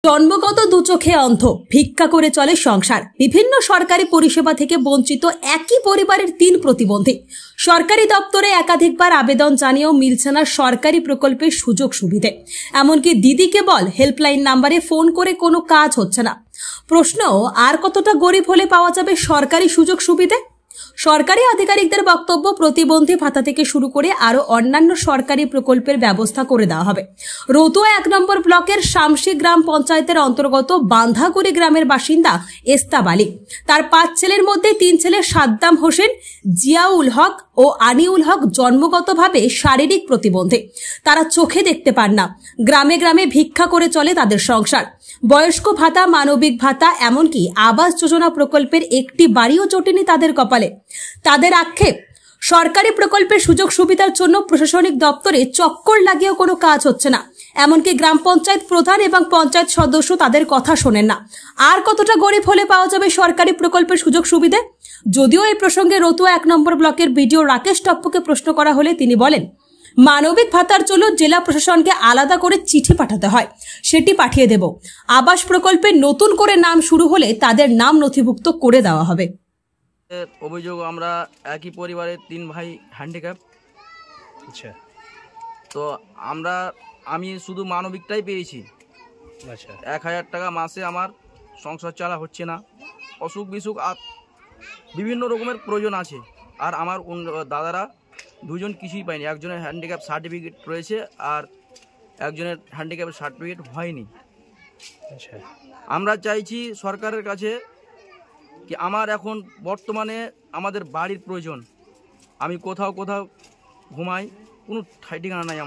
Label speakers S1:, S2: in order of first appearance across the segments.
S1: জন্মগত দুচোখে অন্ধ, ভিক্ষা করে চলে সংসার। বিভিন্ন সরকারি পরিষেবা থেকে বঞ্চিত একই পরিবারের 3 প্রতিবন্ধী সরকারি দপ্তরে একাধিকবার আবেদন জানিয়েও মিলছে না সরকারি প্রকল্পের সুযোগ সুবিধে। এমনকি দিদিকে বল হেল্পলাইন নাম্বারে ফোন করে কোনো কাজ হচ্ছে না। প্রশ্ন, আর কতটা গরিব হলে পাওয়া যাবে সরকারি সুযোগ সুবিধে? সরকারি আধিকারিকদের বক্তব্য, প্রতিবন্ধী ভাতা থেকে শুরু করে আরো অন্যান্য সরকারি প্রকল্পের ব্যবস্থা করে দেওয়া হবে। রতুয়া 1 নম্বর ব্লকের শামসি গ্রাম পঞ্চায়েতের অন্তর্গত বান্ধাগুড়ি গ্রামের বাসিন্দা এস্তাব আলী। তার 5 ছেলের মধ্যে 3 ছেলে সাদ্দাম হোসেন, জিয়াউল হক ও আনিউল হক জন্মগতভাবে শারীরিক প্রতিবন্ধী। তারা চোখে দেখতে পান না। গ্রামে গ্রামে ভিক্ষা করে চলে তাদের সংসার। বয়স্ক ভাতা, মানবিক ভাতা, এমনকি আবাস যোজনা প্রকল্পের একটি বাড়িও জোটেনি তাদের কপালে। তাদের আক্ষেপ, সরকারি প্রকল্পের সুযোগ সুবিধার জন্য প্রশাসনিক দপ্তরে চক্কর লাগিয়েও কোনো কাজ হচ্ছে না। এমনকি গ্রাম পঞ্চায়েত প্রধান এবং পঞ্চায়েত সদস্য তাদের কথা শোনেন না। আর কতটা গরিব হলে পাওয়া যাবে সরকারি প্রকল্পের সুযোগ সুবিধে? যদিও এই প্রসঙ্গে রতুয়া 1 নম্বর ব্লকের বিডিও রাকেশ টপ্পকে প্রশ্ন করা হলে তিনি বলেন, মানবিক ভাতার জন্য জেলা প্রশাসনকে আলাদা করে চিঠি পাঠাতে হয়, সেটি পাঠিয়ে দেব। আবাস প্রকল্পে নতুন করে নাম শুরু হলে তাদের নাম নথিভুক্ত করে দেওয়া হবে।
S2: অভিযোগ, আমরা একই পরিবারের 3 ভাই হ্যান্ডিক্যাপ।
S3: আচ্ছা,
S2: তো আমি শুধু মানবিকটাই পেয়েছি।
S3: আচ্ছা,
S2: 1000 টাকা মাসে আমার সংসার চালা হচ্ছে না। অসুখ বিসুখ আর বিভিন্ন রকমের প্রয়োজন আছে। আর আমার দাদারা 2 জন কিছুই পায়নি। একজনের হ্যান্ডিক্যাপ সার্টিফিকেট রয়েছে আর একজনের হ্যান্ডিক্যাপের সার্টিফিকেট হয়নি।
S3: আচ্ছা, আমরা
S2: চাইছি সরকারের কাছে কি আমার এখন বর্তমানে আমাদের বাড়ির প্রয়োজন। আমি কোথাও ঘুমাই, কোনো ঠাই ঠিকানা নাই।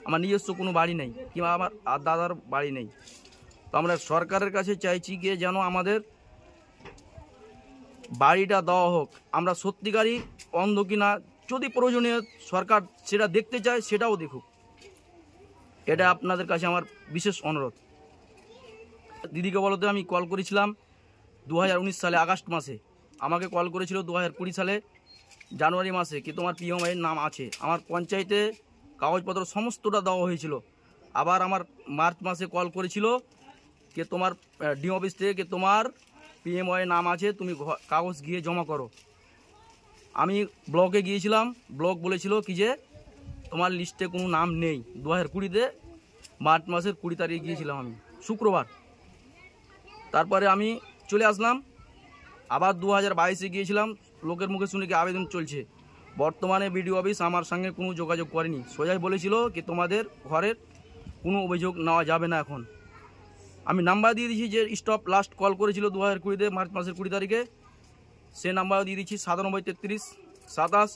S2: আমার নিজস্ব কোনো বাড়ি নেই, কিংবা আমার দাদার বাড়ি নেই। তো আমরা সরকারের কাছে চাইছি যে যেন আমাদের বাড়িটা দেওয়া হোক। আমরা সত্যিকারই অন্ধ কিনা, যদি প্রয়োজনীয় সরকার সেটা দেখতে চায় সেটাও দেখুক। এটা আপনাদের কাছে আমার বিশেষ অনুরোধ। দিদিকে বলতে আমি কল করেছিলাম 2019 সালে আগস্ট মাসে। আমাকে কল করেছিল 2020 সালে জানুয়ারি মাসে কি তোমার পিএমআইয়ের নাম আছে। আমার পঞ্চায়েতে কাগজপত্র সমস্তটা দেওয়া হয়েছিল। আবার আমার মার্চ মাসে কল করেছিল যে তোমার ডিএম অফিস থেকে কি তোমার পিএমআইয়ের নাম আছে, তুমি কাগজ গিয়ে জমা করো। আমি ব্লকে গিয়েছিলাম, ব্লক বলেছিল কি যে তোমার লিস্টে কোনো নাম নেই। 2020-তে মার্চ মাসের 20 তারিখে গিয়েছিলাম আমি, শুক্রবার। তারপরে আমি চলে আসলাম। আবার 2022-এ গিয়েছিলাম, লোকের মুখে শুনে কি আবেদন চলছে। বর্তমানে বিডিও অফিস আমার সঙ্গে কোনো যোগাযোগ করেনি। সোজাই বলেছিল কি তোমাদের ঘরের কোনো অভিযোগ নেওয়া যাবে না। এখন আমি নাম্বার দিয়ে দিয়েছি যে স্টপ লাস্ট কল করেছিল 2020-তে মার্চ মাসের 20 তারিখে, সে নাম্বারও দিয়ে দিচ্ছি 9733 27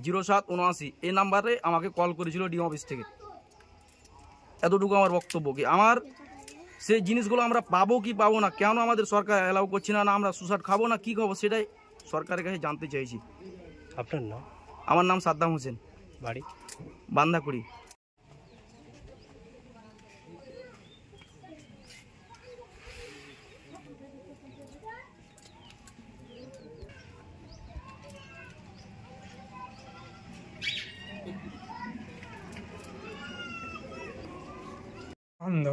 S2: 07 79। এই নাম্বারে আমাকে কল করেছিল ডিএম অফিস থেকে। এতটুকু আমার বক্তব্য। কি আমার সেই জিনিসগুলো আমরা পাবো কি পাবো না, কেন আমাদের সরকার অ্যালাউ করছে না, আমরা সুসাইড খাবো না কি খাবো, সেটাই সরকারের কাছে জানতে চাইছি।
S3: আপনার নাম?
S2: আমার নাম সাদ্দাম হোসেন,
S3: বাড়ি
S2: বান্ধাকুড়ি।
S4: অন্ধ,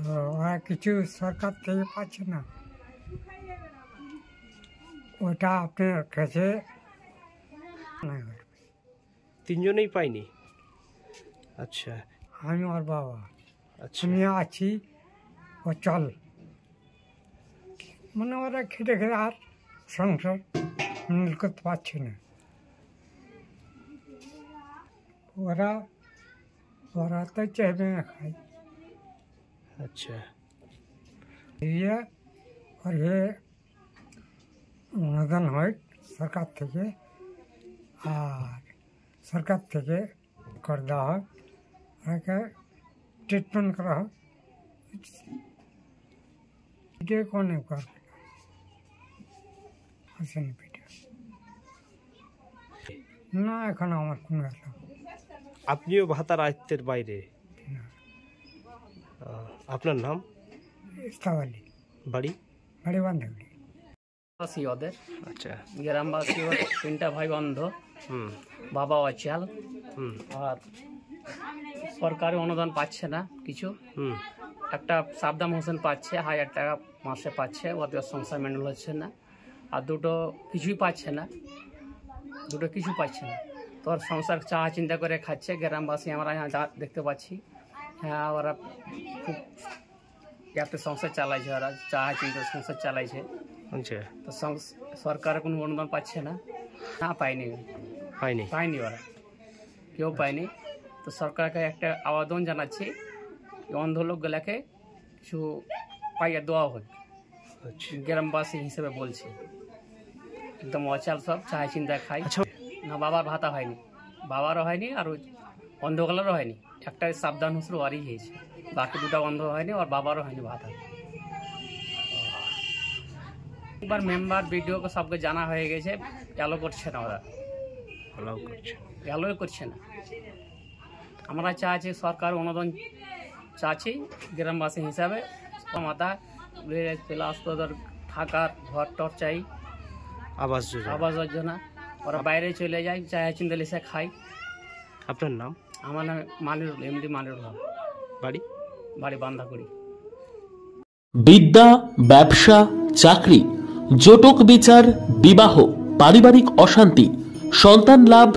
S4: তো ওরা কিছু সরকার থেকে পাচ্ছে না। ওটা আপনার কাছে
S3: 3 জনেই পাইনি। আচ্ছা,
S4: আমি ওর বাবা।
S3: আচ্ছা,
S4: আমি আছি, ও চল, মানে ওরা খেটে খেটে আর সংসার মিল করতে পারছে না। ওরা তো চাইবে না খাই।
S3: আচ্ছা,
S4: আর অনুদান হয় সরকার থেকে, আর সরকার থেকে করে দেওয়া হয়, ওকে ট্রিটমেন্ট করা হয়। পিঠে কোনে করবে আসেনি পিঠে না, এখন আমার কোনো
S3: আপনিও ভাতার আয়ত্তের বাইরে। আপনার নাম?
S4: এস্তাব আলী,
S3: বাড়ি
S4: বান্ধাগুড়ি।
S5: ওদের
S3: আচ্ছা,
S5: গ্রামবাসী 3টা ভাই অন্ধ, বাবা অচল, আর সরকারি অনুদান পাচ্ছে না কিছু।
S3: হুম।
S5: একটা সাদ্দাম হোসেন পাচ্ছে 1000 টাকা মাসে পাচ্ছে, ওদের সংসার মেন্টেন হচ্ছে না। আর দুটো কিছুই পাচ্ছে না, কিছু পাচ্ছে না। তোর সংসার চাহা চিন্তা করে খাচ্ছে। গ্রামবাসী আমরা यहाँ দেখতে পাচ্ছি, হ্যাঁ ওরা খুব একটা সংসার চালাইছে, ওরা চাহা চিন্তা সংসার চালাইছে।
S3: আচ্ছা।
S5: তো সরকার কোনো অনুদান পাচ্ছে না, না পায়নি ওরা, কেউ পায়নি। তো সরকারকে একটা আবেদন জানাচ্ছি, অন্ধ লোকগুলাকে কিছু পাইয়া দেওয়া হোক।
S3: আচ্ছা।
S5: গ্রামবাসী হিসেবে বলছি, একদম অচাল, সব চাই চিন্তা খাই।
S3: আচ্ছা।
S5: না বাবার ভাতা হয়নি, বাবারও হয়নি, আর ওই অন্ধগুলারও হয়নি। একটা সাবধান হোসেন ওয়ারই হয়েছে, বাকি দুটা অন্ধ হয়নি, আর বাবারও হয়নি ভাতা। একবার মেম্বার বিডিওকে সবকে জানা হয়ে গেছে, অ্যালো করছে না, ওরা অ্যালোই করছে না। আমরা চাচ্ছি সরকার অনুদান চাচ্ছি গ্রামবাসী হিসাবে, মাথা প্লাস তোদের থাকার ঘর টর চাই,
S3: আবাস
S5: যোজনা। ওরা বাইরে চলে যায়, চায় চিন্তালি সে খাই।
S3: আপনার নাম?
S5: আমার নাম মানিরুল, এমডি মানিরুল। বাড়ি বান্ধাকুড়ি।
S6: বিদ্যা, ব্যবসা, চাকরি, জটক বিচার, বিবাহ, পারিবারিক অশান্তি, সন্তান লাভ,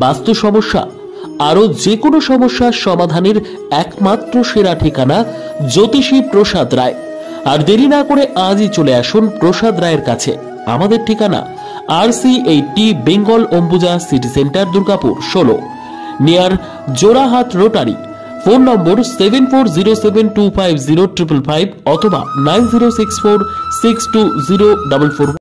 S6: বাস্তু সমস্যা, আরো যে কোনো সমস্যার সমাধানের একমাত্র সেরা ঠিকানা জ্যোতিষী প্রসাদ রায়। আর দেরি না করে আজই চলে আসুন প্রসাদ রায়ের কাছে। আমাদের ঠিকানা RC80 Bengal Ambuja city centre, Durgapur 16, near Jorhat rotary. Phone নম্বর 7407250555 অথবা 9064620444।